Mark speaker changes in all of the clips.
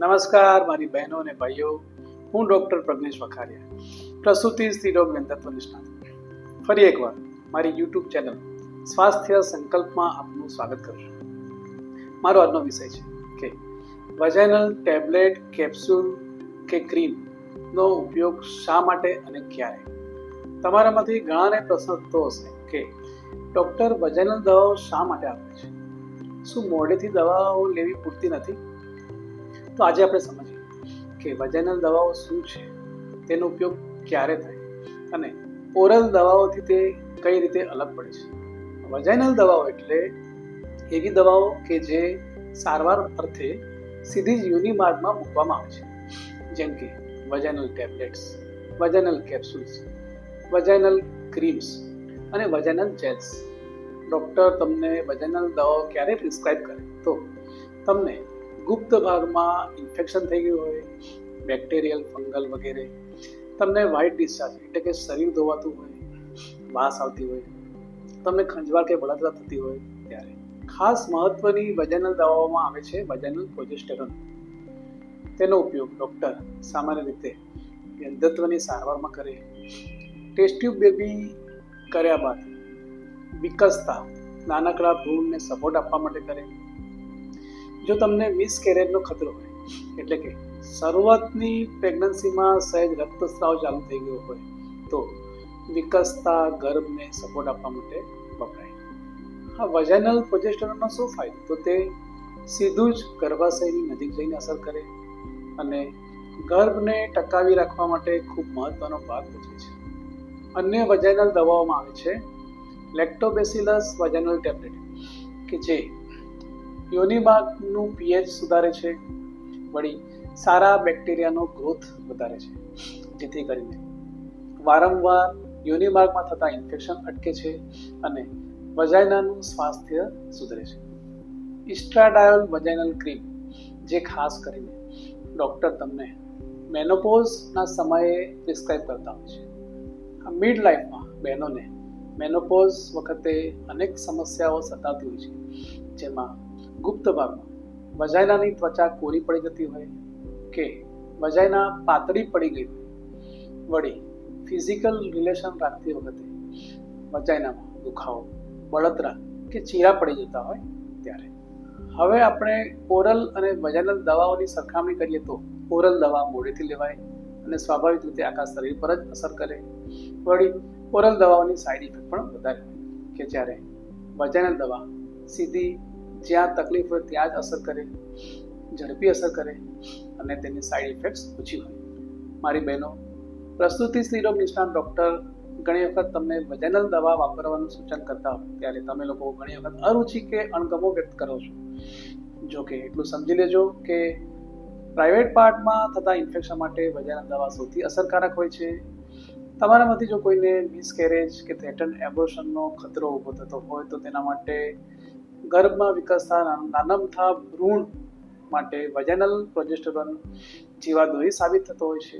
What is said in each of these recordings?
Speaker 1: નમસ્કાર મારી બહેનો અને ભાઈઓ, હું ડૉક્ટર પ્રજ્ઞેશ વખારિયા, પ્રસૂતિ સ્ત્રીરોગ નિદાન નિષ્ણાત. ફરી એકવાર મારી યુટ્યુબ ચેનલ સ્વાસ્થ્ય સંકલ્પમાં આપનું સ્વાગત કરું છું. મારો આજનો વિષય છે કે વજાઇનલ ટેબ્લેટ, કેપ્સ્યુલ કે ક્રીમનો ઉપયોગ શા માટે અને ક્યારે. તમારામાંથી ઘણાને પ્રશ્ન થતો હશે કે ડૉક્ટર વજાઇનલ દવાઓ શા માટે આપે છે? શું મોઢેથી દવાઓ લેવી પૂરતી નથી? તો આજે આપણે સમજીએ કે વજાઇનલ દવાઓ શું છે, તેનો ઉપયોગ ક્યારે થાય અને ઓરલ દવાઓથી તે કઈ રીતે અલગ પડે છે. વજાઇનલ દવાઓ એટલે એવી દવાઓ કે જે સારવાર અર્થે સીધી જ યોનિ માર્ગમાં મૂકવામાં આવે છે, જેમ કે vaginal tablets, vaginal capsules, vaginal ક્રીમ્સ અને વજાઇનલ જેલ્સ. ડૉક્ટર તમને વજાઇનલ દવાઓ ક્યારે પ્રિસ્ક્રાઇબ કરે? તો તમને ગુપ્ત ભાગમાં ઇન્ફેક્શન થઈ ગયું હોય, બેક્ટેરિયલ, ફંગલ વગેરે, તમને વ્હાઇટ ડિસ્ચાર્જ એટલે કે શરીર ધોવાતું હોય, વાસ આવતી હોય, તમને ખંજવાળ કે બળતરા થતી હોય ત્યારે. ખાસ મહત્વની વજાઇનલ દવાઓમાં આવે છે વજાઇનલ પ્રોજેસ્ટેરોન. તેનો ઉપયોગ ડૉક્ટર સામાન્ય રીતે અંધત્વની સારવારમાં કરે, ટેસ્ટ ટ્યુબ બેબી કર્યા બાદ વિકસતા નાનકડા ભ્રૂણને સપોર્ટ આપવા માટે કરે. જો તમને મિસકેરેજનો ખતરો હોય એટલે કે શરૂઆતની પ્રેગ્નન્સીમાં સહેજ રક્તસ્રાવ ચાલુ થઈ ગયો હોય તો વિકસતા ગર્ભને સપોર્ટ આપવા માટે વપરાય. હા, વજાઇનલ પ્રોજેસ્ટેરોનનો શું ફાયદો? તો તે સીધું જ ગર્ભાશયની નજીક જઈને અસર કરે અને ગર્ભને ટકાવી રાખવા માટે ખૂબ મહત્વનો ભાગ ભજવે છે. અન્ય વજાઇનલ દવાઓમાં આવે છે લેક્ટોબેસિલસ વજાઇનલ ટેબ્લેટ કે જે યોનિમાર્ગનું પીએચ સુધારે છે, વળી સારા બેક્ટેરિયાનો ગ્રોથ વધારે છે, જેથી કરીને વારંવાર યોનિમાર્ગમાં થતા ઇન્ફેક્શન અટકે છે અને વજાઇનાનું સ્વાસ્થ્ય સુધરે છે. ઇસ્ટ્રાડાયોલ વજાઇનલ ક્રીમ, જે ખાસ કરીને ડૉક્ટર તમને મેનોપોઝના સમયે પ્રિસ્ક્રાઇબ કરતા હોય છે. મિડ લાઈફમાં બહેનોને મેનોપોઝ વખતે અનેક સમસ્યાઓ સતાવતી હોય છે, જેમાં ગુપ્ત ભાગમાં વજાઇનાની ત્વચા કોરી પડી જતી હોય કે વજાઇના પાતળી પડી ગઈ હોય, વળી ફિઝિકલ રિલેશન રાખતી વખતે વજાઇનામાં દુખાવો, બળતરા કે ચીરા પડી જતા હોય ત્યારે. હવે આપણે ઓરલ અને વજાઇનલ દવાઓની સરખામણી કરીએ તો ઓરલ દવા મોઢેથી લેવાય અને સ્વાભાવિક રીતે આખા શરીર પર જ અસર કરે. વળી ઓરલ દવાઓની સાઇડ ઇફેક્ટ પણ વધારે હોય કે જ્યારે વજાઇનલ દવા સીધી જ્યાં તકલીફ હોય ત્યાં જ અસર કરે, ઝડપી અસર કરે અને તેની સાઇડ ઇફેક્ટ્સ ઓછી હોય. મારી બહેનો, પ્રસૂતિ સ્ત્રીરોગ નિષ્ણાત ડૉક્ટર ઘણી વખત તમને વજાઇનલ દવા વાપરવાનું સૂચન કરતા હોય ત્યારે તમે લોકો ઘણી વખત અરુચિ કે અણગમો વ્યક્ત કરો છો. જો કે એટલું સમજી લેજો કે પ્રાઇવેટ પાર્ટમાં થતા ઇન્ફેક્શન માટે વજાઇનલ દવા સૌથી અસરકારક હોય છે. તમારામાંથી જો કોઈને મિસકેરેજ કે થ્રેટન એબોર્શનનો ખતરો ઊભો થતો હોય તો તેના માટે ગર્ભમાં વિકસતા નાનમથા ભ્રૂણ માટે વજાઇનલ પ્રોજેસ્ટેરોન જીવાદોહી સાબિત થતો હોય છે.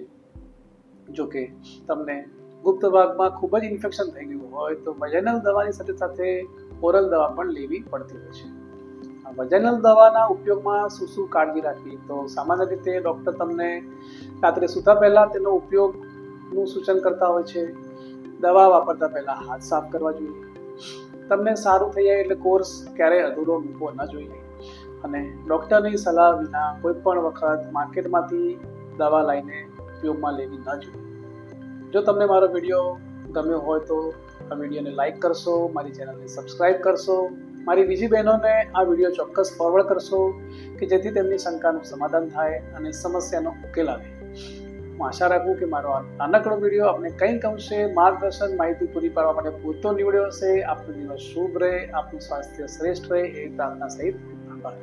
Speaker 1: જો કે તમને ગુપ્ત ભાગમાં ખૂબ જ ઇન્ફેક્શન થઈ ગયું હોય તો વજાઇનલ દવાની સાથે સાથે ઓરલ દવા પણ લેવી પડતી હોય છે. વજાઇનલ દવાના ઉપયોગમાં શું કાળજી રાખવી? તો સામાન્ય રીતે ડૉક્ટર તમને રાત્રે સૂતા પહેલાં તેનો ઉપયોગનું સૂચન કરતા હોય છે. દવા વાપરતા પહેલાં હાથ સાફ કરવા જોઈએ. તમને સારું થઈ જાય એટલે કોર્સ ક્યારેય અધૂરો મૂકવો ન જોઈએ અને ડૉક્ટરની સલાહ વિના કોઈ પણ વખત માર્કેટમાંથી દવા લઈને ઉપયોગમાં લેવી ન જોઈએ. જો તમને મારો વિડીયો ગમ્યો હોય તો આ વિડીયોને લાઈક કરશો, મારી ચેનલને સબસ્ક્રાઈબ કરશો, મારી બીજી બહેનોને આ વિડીયો ચોક્કસ ફોરવર્ડ કરશો કે જેથી તેમની શંકાનું સમાધાન થાય અને સમસ્યાનો ઉકેલ આવે. હું આશા રાખું કે મારો આ નાનકડો વિડીયો આપણે કંઈક અંશે માર્ગદર્શન, માહિતી પૂરી પાડવા માટે પૂરતો નીવડ્યો હશે. આપનો દિવસ શુભ રહે, આપનું સ્વાસ્થ્ય શ્રેષ્ઠ રહે એ પ્રાર્થના સહિત આભાર.